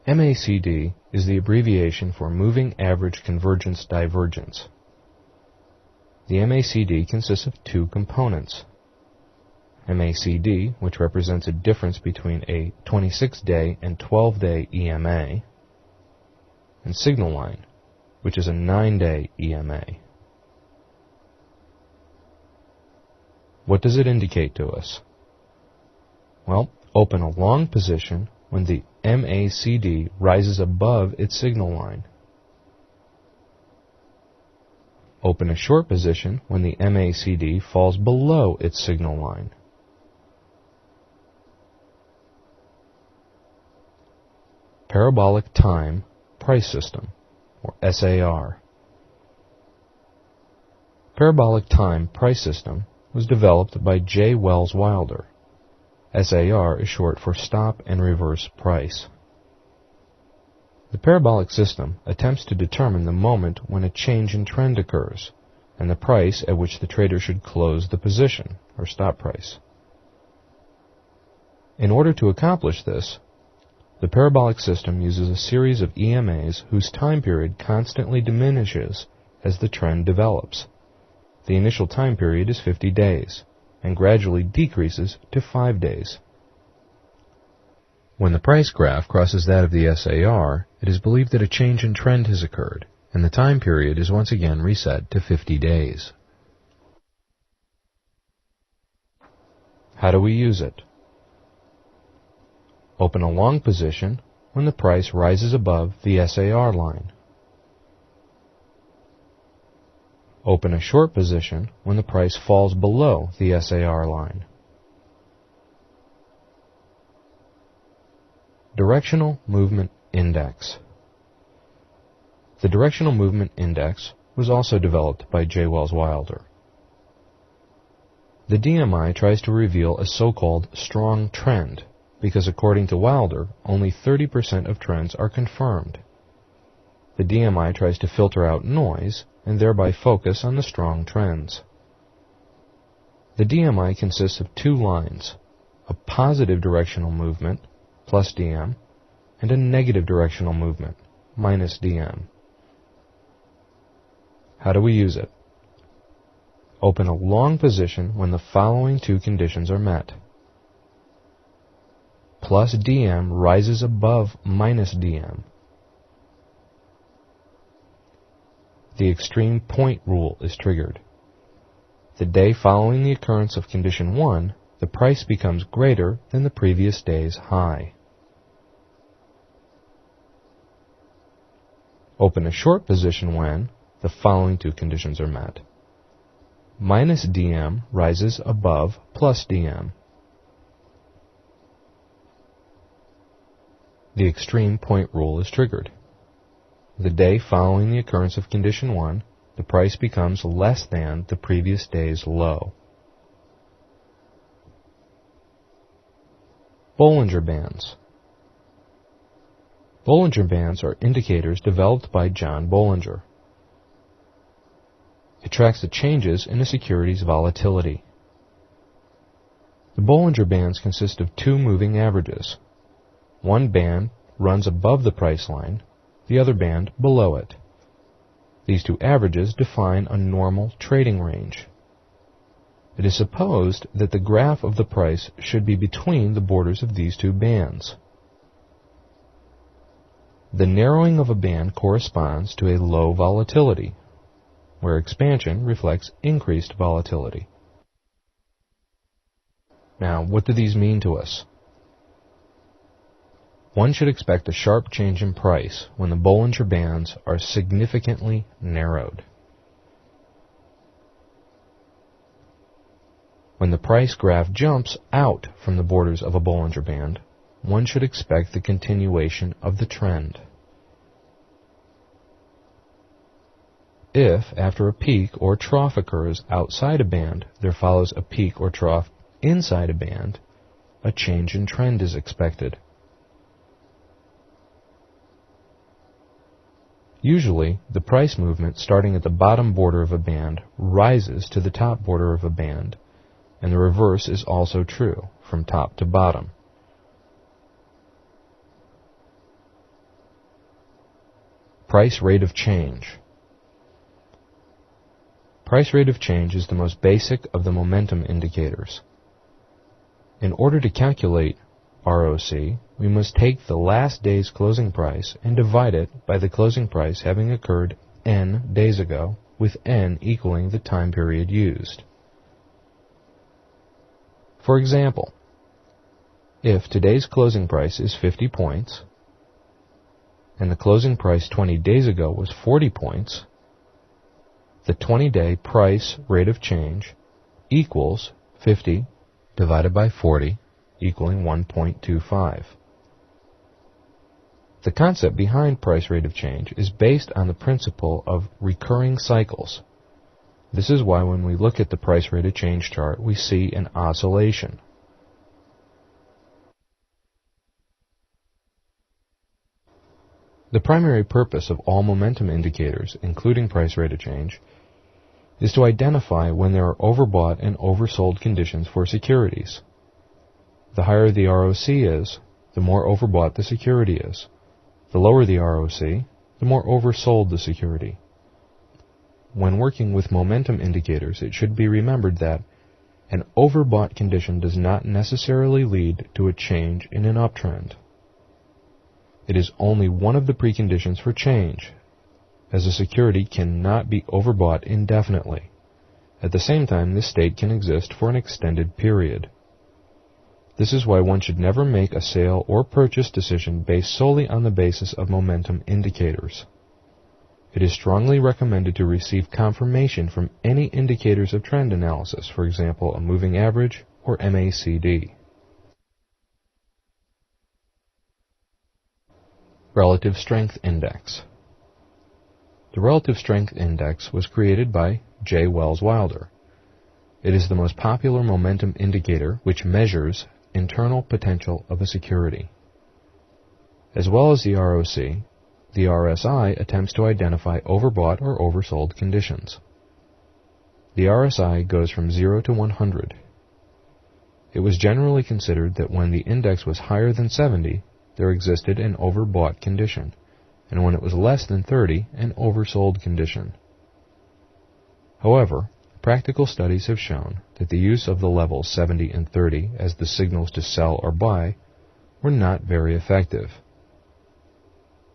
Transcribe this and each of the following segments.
MACD is the abbreviation for Moving Average Convergence Divergence. The MACD consists of two components. MACD, which represents a difference between a 26-day and 12-day EMA, and signal line, which is a 9-day EMA. What does it indicate to us? Well, open a long position when the MACD rises above its signal line. Open a short position when the MACD falls below its signal line. Parabolic Time Price System, or SAR. Parabolic Time Price System was developed by J. Wells Wilder. SAR is short for Stop and Reverse Price. The parabolic system attempts to determine the moment when a change in trend occurs, and the price at which the trader should close the position, or stop price. In order to accomplish this, the parabolic system uses a series of EMAs whose time period constantly diminishes as the trend develops. The initial time period is 50 days, and gradually decreases to 5 days. When the price graph crosses that of the SAR, it is believed that a change in trend has occurred, and the time period is once again reset to 50 days. How do we use it? Open a long position when the price rises above the SAR line. Open a short position when the price falls below the SAR line. Directional Movement Index. The Directional Movement Index was also developed by J. Wells Wilder. The DMI tries to reveal a so-called strong trend, because according to Wilder, only 30% of trends are confirmed. The DMI tries to filter out noise and thereby focus on the strong trends. The DMI consists of two lines, a positive directional movement, plus DM, and a negative directional movement, minus DM. How do we use it? Open a long position when the following two conditions are met. Plus DM rises above minus DM. The extreme point rule is triggered. The day following the occurrence of condition 1, the price becomes greater than the previous day's high. Open a short position when the following two conditions are met. Minus DM rises above plus DM. The extreme point rule is triggered. The day following the occurrence of condition 1, the price becomes less than the previous day's low. Bollinger Bands. Bollinger Bands are indicators developed by John Bollinger. It tracks the changes in a security's volatility. The Bollinger Bands consist of two moving averages. One band runs above the price line, the other band below it. These two averages define a normal trading range. It is supposed that the graph of the price should be between the borders of these two bands. The narrowing of a band corresponds to a low volatility, where expansion reflects increased volatility. Now, what do these mean to us? One should expect a sharp change in price when the Bollinger Bands are significantly narrowed. When the price graph jumps out from the borders of a Bollinger Band, one should expect the continuation of the trend. If, after a peak or trough occurs outside a band, there follows a peak or trough inside a band, a change in trend is expected. Usually, the price movement starting at the bottom border of a band rises to the top border of a band, and the reverse is also true, from top to bottom. Price rate of change. Price rate of change is the most basic of the momentum indicators. In order to calculate ROC, we must take the last day's closing price and divide it by the closing price having occurred n days ago, with n equaling the time period used. For example, if today's closing price is 50 points, and the closing price 20 days ago was 40 points, the 20-day price rate of change equals 50 divided by 40, equaling 1.25. The concept behind price rate of change is based on the principle of recurring cycles. This is why when we look at the price rate of change chart, we see an oscillation. The primary purpose of all momentum indicators, including price rate of change, is to identify when there are overbought and oversold conditions for securities. The higher the ROC is, the more overbought the security is. The lower the ROC, the more oversold the security. When working with momentum indicators, it should be remembered that an overbought condition does not necessarily lead to a change in an uptrend. It is only one of the preconditions for change, as a security cannot be overbought indefinitely. At the same time, this state can exist for an extended period. This is why one should never make a sale or purchase decision based solely on the basis of momentum indicators. It is strongly recommended to receive confirmation from any indicators of trend analysis, for example, a moving average or MACD. Relative Strength Index. The Relative Strength Index was created by J. Wells Wilder. It is the most popular momentum indicator which measures internal potential of a security. As well as the ROC, the RSI attempts to identify overbought or oversold conditions. The RSI goes from 0 to 100. It was generally considered that when the index was higher than 70, there existed an overbought condition, and when it was less than 30, an oversold condition. However, practical studies have shown that the use of the levels 70 and 30 as the signals to sell or buy were not very effective.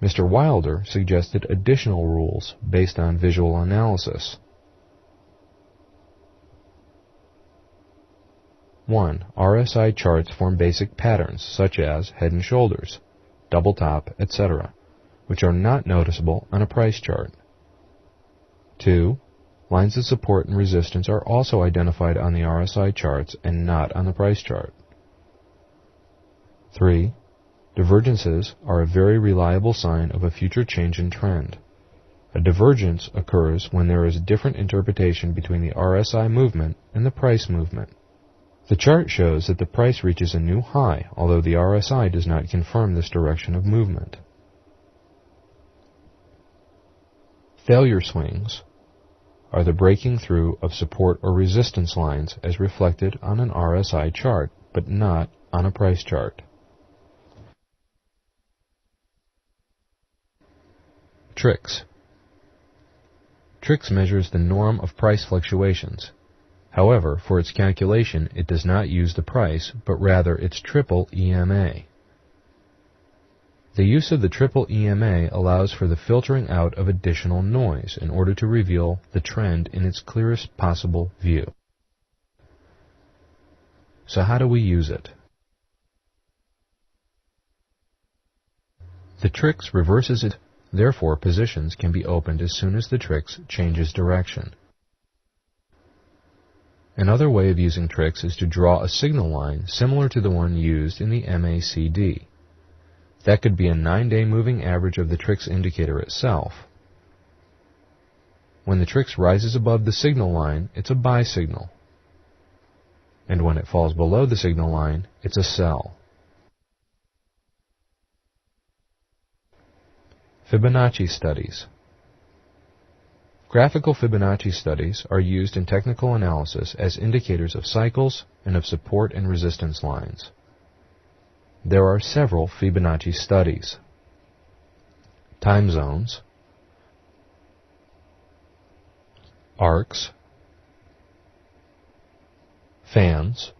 Mr. Wilder suggested additional rules based on visual analysis. 1. RSI charts form basic patterns such as head and shoulders, double top, etc., which are not noticeable on a price chart. 2. Lines of support and resistance are also identified on the RSI charts and not on the price chart. 3. Divergences are a very reliable sign of a future change in trend. A divergence occurs when there is a different interpretation between the RSI movement and the price movement. The chart shows that the price reaches a new high, although the RSI does not confirm this direction of movement. Failure swings are the breaking through of support or resistance lines as reflected on an RSI chart, but not on a price chart. Tricks. Tricks measures the norm of price fluctuations. However, for its calculation, it does not use the price, but rather its triple EMA. The use of the triple EMA allows for the filtering out of additional noise in order to reveal the trend in its clearest possible view. So how do we use it? The tricks reverses it, therefore positions can be opened as soon as the tricks changes direction. Another way of using tricks is to draw a signal line similar to the one used in the MACD. That could be a 9-day moving average of the tricks indicator itself. When the tricks rises above the signal line, it's a buy signal. And when it falls below the signal line, it's a sell. Fibonacci Studies. Graphical Fibonacci studies are used in technical analysis as indicators of cycles and of support and resistance lines. There are several Fibonacci studies. Time zones, arcs, fans,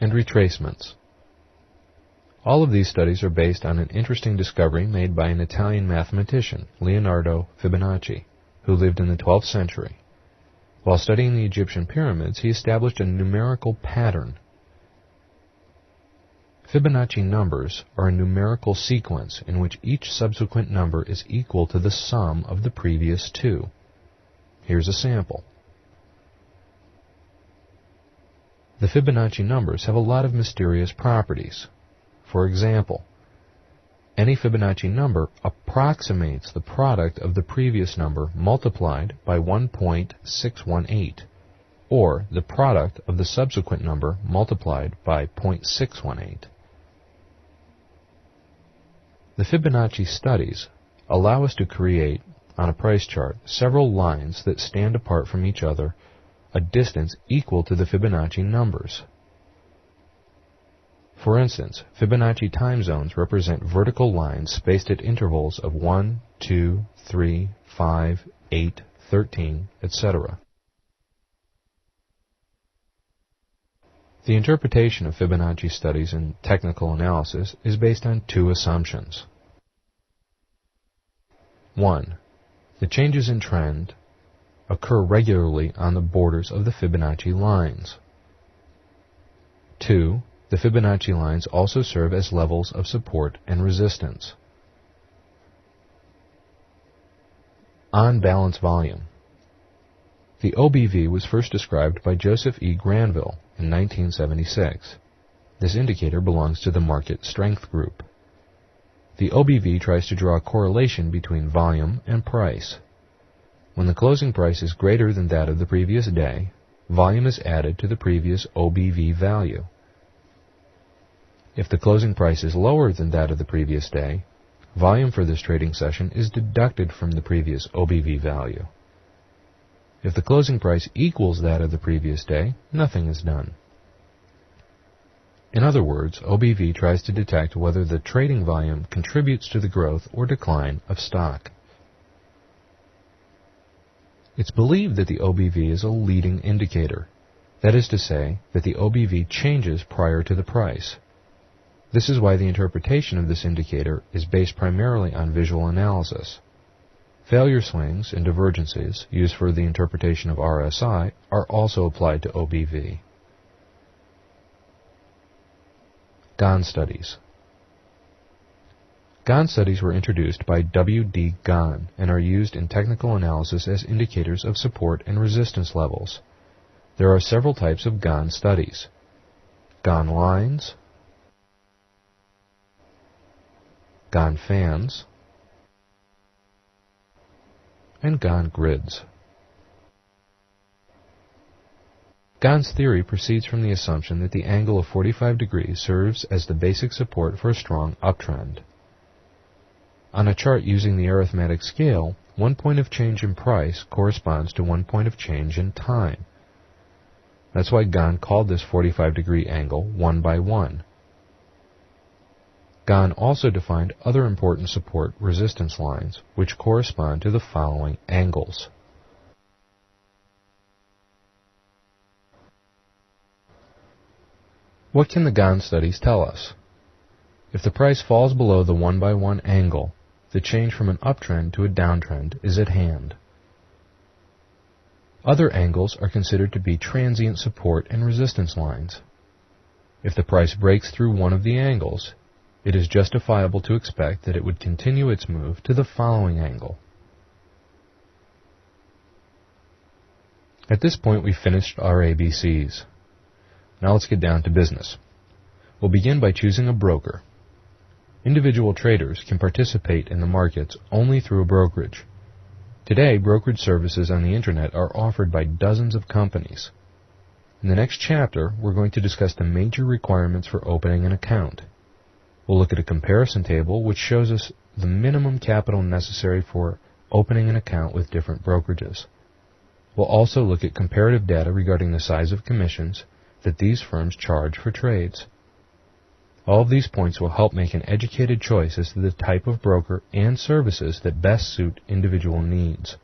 and retracements. All of these studies are based on an interesting discovery made by an Italian mathematician, Leonardo Fibonacci, who lived in the 12th century. While studying the Egyptian pyramids, he established a numerical pattern. Fibonacci numbers are a numerical sequence in which each subsequent number is equal to the sum of the previous two. Here's a sample. The Fibonacci numbers have a lot of mysterious properties. For example, any Fibonacci number approximates the product of the previous number multiplied by 1.618, or the product of the subsequent number multiplied by 0.618. The Fibonacci studies allow us to create, on a price chart, several lines that stand apart from each other a distance equal to the Fibonacci numbers. For instance, Fibonacci time zones represent vertical lines spaced at intervals of 1, 2, 3, 5, 8, 13, etc. The interpretation of Fibonacci studies in technical analysis is based on two assumptions. 1. The changes in trend occur regularly on the borders of the Fibonacci lines. 2. The Fibonacci lines also serve as levels of support and resistance. On-balance volume. The OBV was first described by Joseph E. Granville in 1976. This indicator belongs to the market strength group. The OBV tries to draw a correlation between volume and price. When the closing price is greater than that of the previous day, volume is added to the previous OBV value. If the closing price is lower than that of the previous day, volume for this trading session is deducted from the previous OBV value. If the closing price equals that of the previous day, nothing is done. In other words, OBV tries to detect whether the trading volume contributes to the growth or decline of stock. It's believed that the OBV is a leading indicator. That is to say, that the OBV changes prior to the price. This is why the interpretation of this indicator is based primarily on visual analysis. Failure swings and divergences used for the interpretation of RSI are also applied to OBV. Gann studies. Gann studies were introduced by W. D. Gann and are used in technical analysis as indicators of support and resistance levels. There are several types of Gann studies: Gann lines, Gann fans, and Gann grids. Gann's theory proceeds from the assumption that the angle of 45 degrees serves as the basic support for a strong uptrend. On a chart using the arithmetic scale, 1 point of change in price corresponds to 1 point of change in time. That's why Gann called this 45-degree angle 1 by 1. Gann also defined other important support-resistance lines, which correspond to the following angles. What can the Gann studies tell us? If the price falls below the 1 by 1 angle, the change from an uptrend to a downtrend is at hand. Other angles are considered to be transient support and resistance lines. If the price breaks through one of the angles, it is justifiable to expect that it would continue its move to the following angle. At this point, we've finished our ABCs. Now let's get down to business. We'll begin by choosing a broker. Individual traders can participate in the markets only through a brokerage. Today, brokerage services on the Internet are offered by dozens of companies. In the next chapter, we're going to discuss the major requirements for opening an account. We'll look at a comparison table which shows us the minimum capital necessary for opening an account with different brokerages. We'll also look at comparative data regarding the size of commissions that these firms charge for trades. All of these points will help make an educated choice as to the type of broker and services that best suit individual needs.